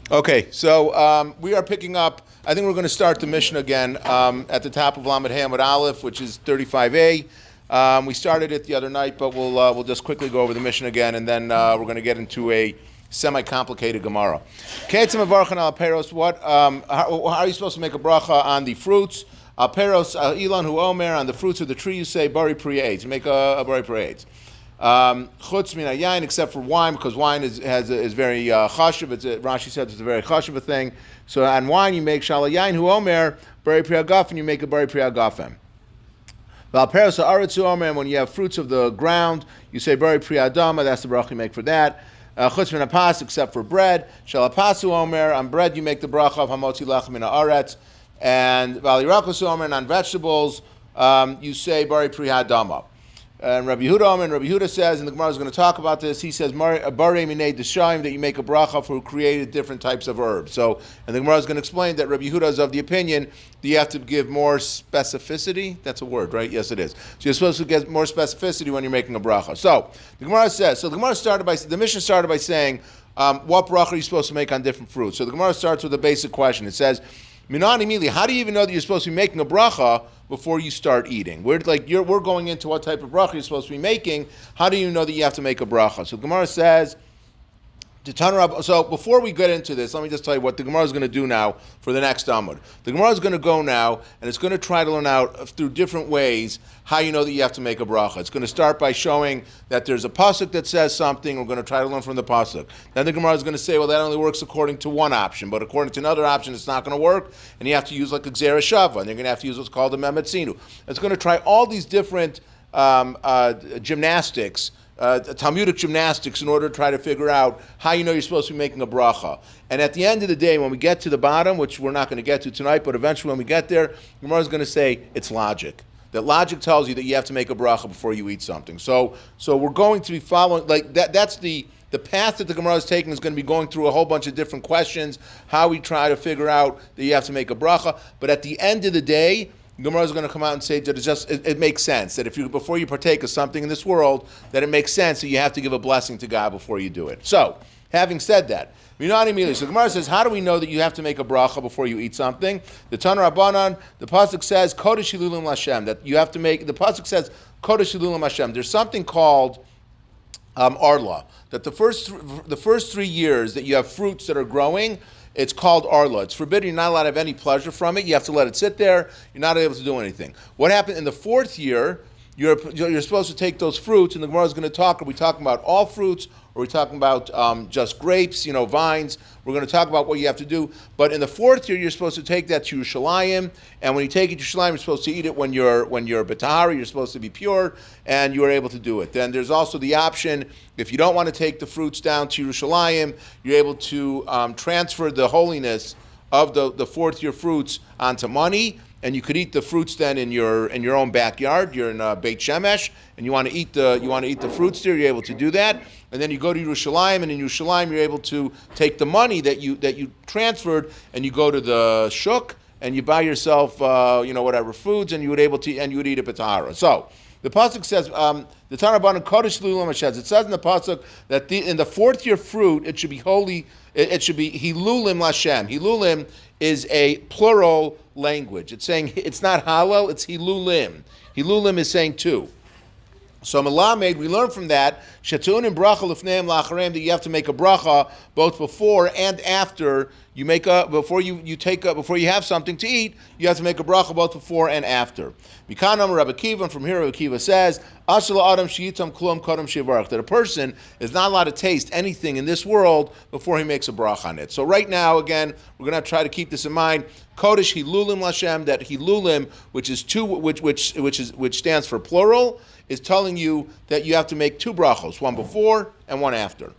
Okay, so we are picking up. I think we're going to start the Mishnah again at the top of Lamed Hey Amud Aleph, which is 35a. We started it the other night, but we'll just quickly go over the Mishnah again, and then we're going to get into a semi-complicated Gemara. Ketzim avarchan al peros. How are you supposed to make a bracha on the fruits? Al peros ilan hu omer, on the fruits of the tree. You say bari pri eitz. You make a bari pri eitz. Chutz min yain, except for wine, because wine is very chashuv. Rashi said it's a very chashuv thing. So on wine you make shala yain hu omer bari pri agafen. You make a bari pri agafen. Valperos haaretz hu omer, when you have fruits of the ground, you say bari pri adama. That's the bracha you make for that. Chutz min apas, except for bread. Shal apasu omer, on bread you make the bracha of hamotzi lachem min haaretz. And Berachos omer, and on vegetables you say bari pri adama. And Rabbi Yehuda says, and the Gemara is going to talk about this, he says, Bare minei d'shaim, that you make a bracha for who created different types of herbs. So, and the Gemara is going to explain that Rabbi Yehuda is of the opinion that you have to give more specificity. That's a word, right? Yes, it is. So you're supposed to get more specificity when you're making a bracha. So, the Gemara says, the Mishnah started by saying, what bracha are you supposed to make on different fruits? So the Gemara starts with a basic question. It says, Minan imili, how do you even know that you're supposed to be making a bracha before you start eating? We're going into what type of bracha you're supposed to be making. How do you know that you have to make a bracha? So Gemara says, so before we get into this, let me just tell you what the Gemara is going to do now for the next Amud. The Gemara is going to go now, and it's going to try to learn out through different ways how you know that you have to make a bracha. It's going to start by showing that there's a pasuk that says something. We're going to try to learn from the pasuk. Then the Gemara is going to say, well, that only works according to one option, but according to another option, it's not going to work, and you have to use like a gzera shava, and you're going to have to use what's called a memetzinu. It's going to try all these different gymnastics, Talmudic gymnastics, in order to try to figure out how you know you're supposed to be making a bracha. And at the end of the day, when we get to the bottom, which we're not going to get to tonight, but eventually when we get there, Gemara is going to say it's logic. That logic tells you that you have to make a bracha before you eat something. So we're going to be following, like that's the path that the Gemara is taking is going to be going through a whole bunch of different questions, how we try to figure out that you have to make a bracha. But at the end of the day, Gemara is going to come out and say that it makes sense that before you partake of something in this world, that it makes sense that you have to give a blessing to God before you do it. So, having said that, so Gemara says, how do we know that you have to make a bracha before you eat something? The Tana Rabbanan, the pasuk says Kodesh Hilulim Lashem, that you have to make. The pasuk says Kodesh Hilulim Lashem. There's something called arla, that the first 3 years that you have fruits that are growing, it's called arla. It's forbidden. You're not allowed to have any pleasure from it. You have to let it sit there. You're not able to do anything. What happened in the 4th year? You're supposed to take those fruits, and the Gemara is going to talk. Are we talking about all fruits? Or are we talking about just grapes, vines? We're going to talk about what you have to do. But in the 4th year, you're supposed to take that to Yerushalayim, and when you take it to Yerushalayim, you're supposed to eat it when you're betahari. You're supposed to be pure, and you are able to do it. Then there's also the option, if you don't want to take the fruits down to Yerushalayim, you're able to transfer the holiness of the 4th year fruits onto money. And you could eat the fruits then in your own backyard. You're in Beit Shemesh, and you want to eat the fruits there. You're able to do that, and then you go to Yerushalayim, and in Yerushalayim you're able to take the money that you transferred, and you go to the shuk, and you buy yourself whatever foods, and you would eat it betahara. So the pasuk says the Tana Rabbanan Kodesh Hilulim Lashem. It says in the pasuk that in the 4th year fruit it should be holy. It should be Hilulim Lashem. Hilulim is a plural language. It's saying it's not halal, it's hilulim. Hilulim is saying two. So Melamed, we learn from that Shatun and bracha lifneim la'acharem, that you have to make a bracha both before and after you make before you have something to eat. You have to make a bracha both before and after. Mikanam Rabbi Akiva, and from here Rabbi Akiva says Ashla Adam Shiitam Klum Kodam Shivarach, that a person is not allowed to taste anything in this world before he makes a bracha on it. So right now, again, we're going to try to keep this in mind. Kodesh Hilulim Lashem, that Hilulim, which is two, which stands for plural, is telling you that you have to make 2 brachos, one before and one after.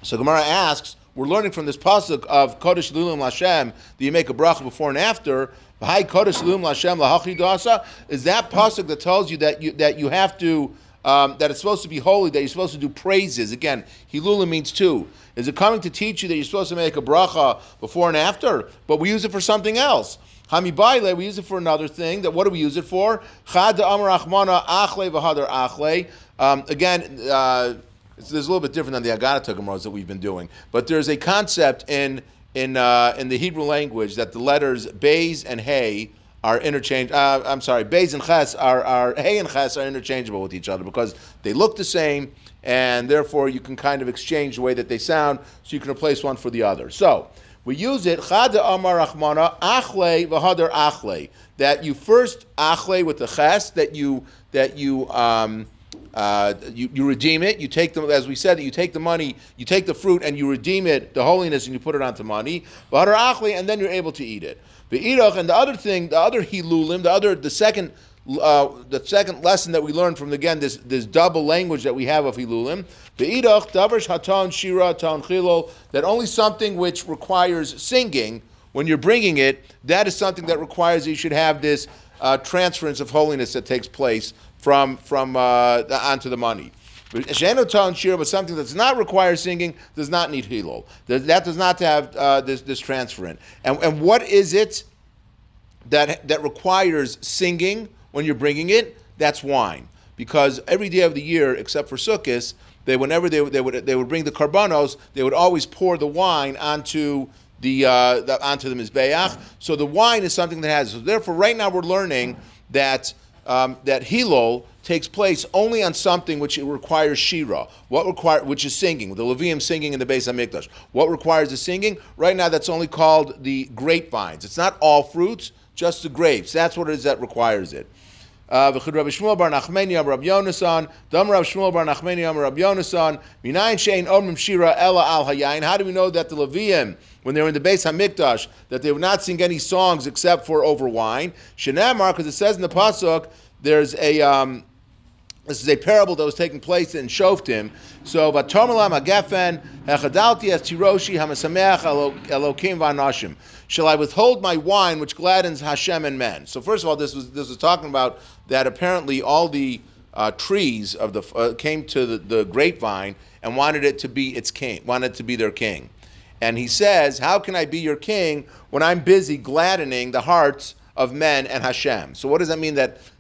So Gemara asks, we're learning from this pasuk of Kodesh Hilulim Lashem that you make a bracha before and after. Hi, Kodesh Hilulim Lashem lahachi dasa. Is that pasuk that tells you that you have to that it's supposed to be holy, that you're supposed to do praises? Again, Hilulim means 2. Is it coming to teach you that you're supposed to make a bracha before and after? But we use it for something else. Hami baile, we use it for another thing. That what do we use it for? Chad amar achmana achle v'hadar achle. Again, there's a little bit different than the Agadata Gemaras that we've been doing. But there's a concept in the Hebrew language that the letters Beis and Hey are interchangeable. Beis and Ches are Hey and Ches are interchangeable with each other because they look the same, and therefore you can kind of exchange the way that they sound, so you can replace one for the other. So we use it Chada Amar Rachmana Achle v'Hadar Achle, that you first Achle with the Ches, that you redeem it. You take them, as we said, that you take the money, you take the fruit, and you redeem it, the holiness, and you put it onto money. V'Hadar Achle, and then you're able to eat it. V'Irach, and the other thing, the other Hilulim, the second lesson that we learned from, again, this double language that we have of Hilulim, V'Irach, Davar Hatan Shira Tan Chilol, that only something which requires singing, when you're bringing it, that is something that requires that you should have this transference of holiness that takes place from onto the money. Sheno Tan Shira, but something that does not require singing does not need Hilol. That does not have this transferent. And what is it that requires singing when you're bringing it? That's wine. Because every day of the year, except for Sukkot, whenever they would bring the karbanos, they would always pour the wine onto the mizbeach. So the wine is something that has. So therefore, right now we're learning that Hilol takes place only on something which it requires shira, which is singing, the Levium singing in the Beis HaMikdash. What requires the singing? Right now that's only called the grapevines. It's not all fruits, just the grapes. That's what it is that requires it. V'chid Rabbi Shmuel bar Nachmani Am Rabbi Yonasan, Dam Rabbi Shmuel bar Nachmani Am Rabbi Yonasan, Minayin shein omrim shira ela al hayayin. How do we know that the Levium, when they were in the Beis HaMikdash, that they would not sing any songs except for over wine? Shenamar, because it says in the pasuk, there's a this is a parable that was taking place in Shoftim. So, Vatomalam Agafen Hechadalti as Tiroshi Hamasameach Elokim Vanashim. Shall I withhold my wine which gladdens Hashem and men? So, first of all, this was talking about that apparently all the trees of the came to the grapevine and wanted it to be its king, wanted to be their king. And he says, "How can I be your king when I'm busy gladdening the hearts of men and Hashem?" So, what does that mean?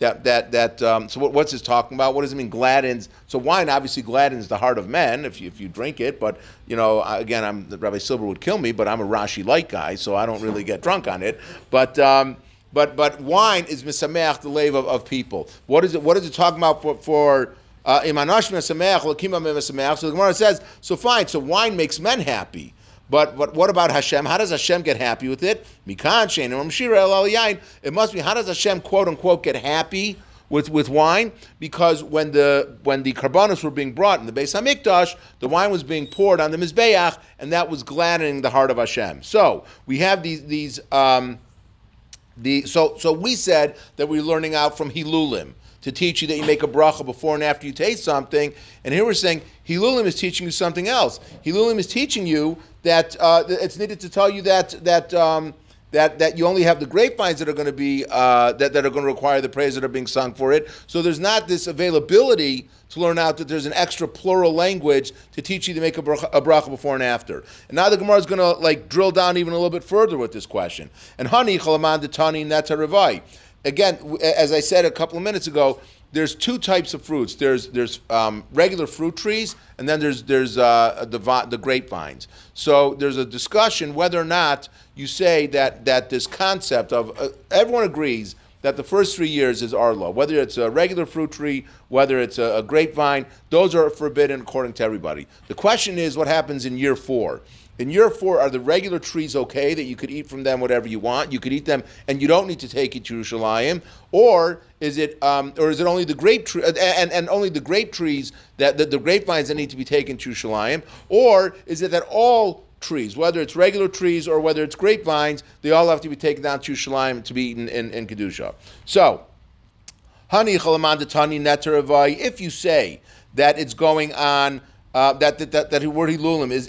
So what's this talking about? What does it mean, gladdens? So wine obviously gladdens the heart of men if you drink it. But again, Rabbi Silver would kill me, but I'm a Rashi light guy, so I don't really get drunk on it. But wine is misameach, the lave of people. What is it talking about for imanash misameach l'kima misameach? So the Gemara says, so fine. So wine makes men happy. But what about Hashem? How does Hashem get happy with it? It must be, how does Hashem, quote unquote, get happy with wine? Because when the karbanos were being brought in the Beis HaMikdash, the wine was being poured on the Mizbeach, and that was gladdening the heart of Hashem. So we have so we said that we're learning out from Hilulim to teach you that you make a bracha before and after you taste something. And here we're saying Hilulim is teaching you something else. Hilulim is teaching you that it's needed to tell you that you only have the grapevines that are going to be that are going to require the prayers that are being sung for it. So there's not this availability to learn out that there's an extra plural language to teach you to make a bracha before and after. And now the Gemara is going to drill down even a little bit further with this question. And hani chalaman detani neta revai. Again, as I said a couple of minutes ago, there's two types of fruits. There's regular fruit trees, and then there's the grapevines. So there's a discussion whether or not you say that this concept of everyone agrees that the first 3 years is Arlo. Whether it's a regular fruit tree, whether it's a grapevine, those are forbidden according to everybody. The question is what happens in year 4. In year 4, are the regular trees okay that you could eat from them whatever you want? You could eat them and you don't need to take it to Yerushalayim, or is it only the grape tree and only the grape trees that the grapevines that need to be taken to Yerushalayim, or is it that all trees, whether it's regular trees or whether it's grapevines, they all have to be taken down to Yerushalayim to be eaten in Kedusha? So, Hani chalaman detani neter avai. If you say that it's going on. That word hilulim is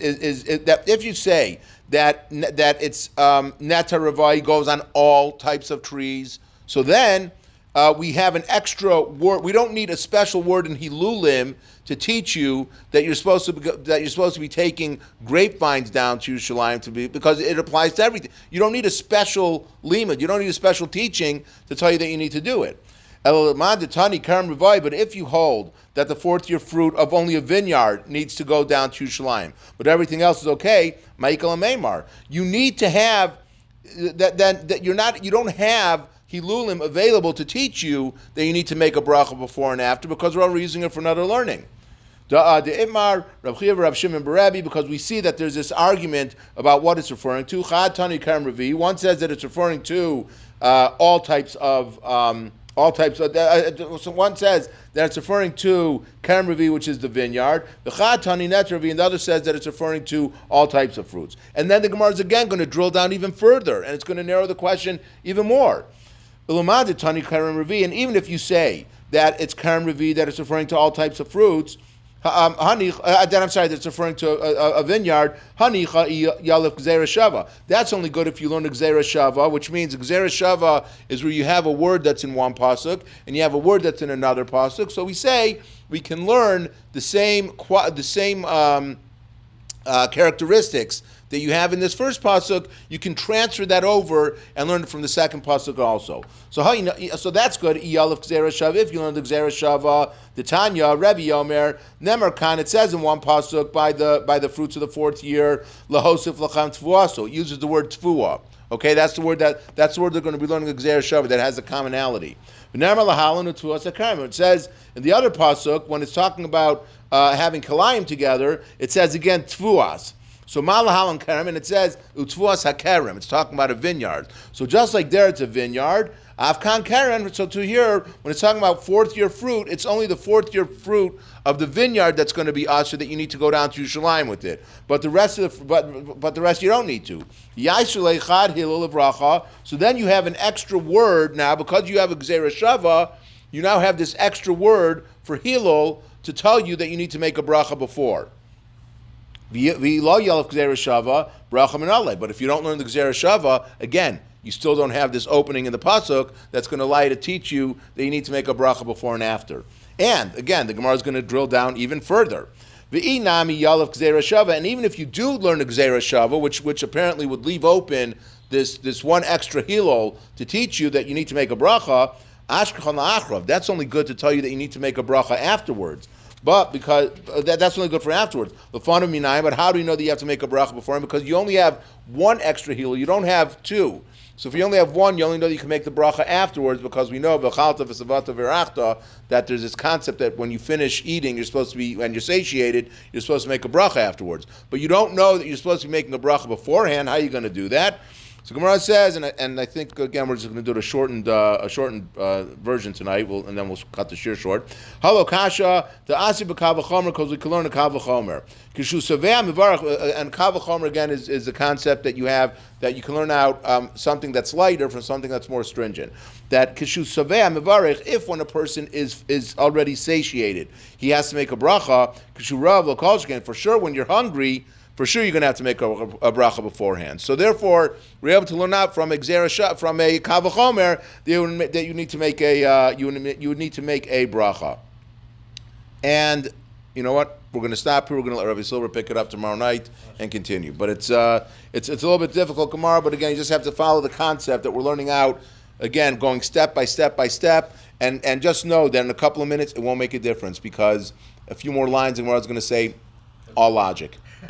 that if you say that it's neta ravai goes on all types of trees, so then we have an extra word. We don't need a special word in hilulim to teach you that you're supposed to be taking grapevines down to Yerushalayim because it applies to everything. You don't need a special limud. You don't need a special teaching to tell you that you need to do it. But if you hold that the fourth year fruit of only a vineyard needs to go down to Yerushalayim, but everything else is okay, Ma'ikal and Meimar, you need to have that you don't have Hilulim available to teach you that you need to make a bracha before and after, because we're already using it for another learning. The Imar, Rav Chiya, Rav Shimon Berebi, because we see that there's this argument about what it's referring to. Chad Tani Karam Ravi. One says that it's referring to all types of. So one says that it's referring to Karam Ravi, which is the vineyard. The Chad Tani Net Ravi, and the other says that it's referring to all types of fruits. And then the Gemara is again going to drill down even further, and it's going to narrow the question even more. Tani Karam Ravi, and even if you say that it's Karam Ravi, that it's referring to all types of fruits. That's referring to a vineyard. That's only good if you learn Gzeira Shava, which means Gzeira Shava is where you have a word that's in one pasuk and you have a word that's in another pasuk. So we say we can learn the same characteristics that you have in this first pasuk. You can transfer that over and learn it from the second pasuk also. So how you know? So that's good. If you learn the Gzeira Shava, the Tanya, Rebbe Yomer, Nemer Khan. It says in one pasuk by the fruits of the fourth year, lahosif lacham tfuaso. It uses the word tfua. Okay, that's the word that's the word they're going to be learning the Gzeira Shava that has a commonality. It says in the other pasuk when it's talking about having kalayim together, it says again tfuas. So malahal and kerem, and it says utfuas hakerem. It's talking about a vineyard. So just like there, it's a vineyard. Afkan kerem. So to here, when it's talking about fourth year fruit, it's only the fourth year fruit of the vineyard that's going to be usher that you need to go down to Yerushalayim with it. But the rest of but the rest you don't need to. So then you have an extra word now because you have a Gzeira Shava. You now have this extra word for Hilol to tell you that you need to make a bracha before. But if you don't learn the Gzeira Shava, again, you still don't have this opening in the pasuk that's going to allow you to teach you that you need to make a bracha before and after. And again, the Gemara is going to drill down even further. And even if you do learn the Gzeira Shava, which apparently would leave open this one extra hilol to teach you that you need to make a bracha, that's only good to tell you that you need to make a bracha afterwards. But because that's only good for afterwards. The fun of minayim, but how do you know that you have to make a bracha beforehand? Because you only have one extra hilul, you don't have two. So if you only have one, you only know that you can make the bracha afterwards, because we know that there's this concept that when you finish eating, you're supposed to be, when you're satiated, you're supposed to make a bracha afterwards. But you don't know that you're supposed to be making a bracha beforehand. How are you going to do that? So Gemara says, and I think again we're just going to do a shortened version tonight. And then we'll cut the shir short. Halo kasha the asi b'kav v'chomer because we can learn a kav v'chomer. Kishu saveh mivarach, and kav v'chomer again is the concept that you have that you can learn out something that's lighter from something that's more stringent. That kishu saveh mivarach, if when a person is already satiated, he has to make a bracha. Kishu rav l'kolshken, for sure when you're hungry, for sure you're going to have to make a bracha beforehand. So therefore, we're able to learn out from a Kav v'chomer that you need to make you would need to make a bracha. And you know what? We're going to stop here. We're going to let Rabbi Silver pick it up tomorrow night and continue. But it's a little bit difficult, Gemara. But again, you just have to follow the concept that we're learning out. Again, going step by step by step, and just know that in a couple of minutes it won't make a difference because a few more lines and what I was going to say, all logic.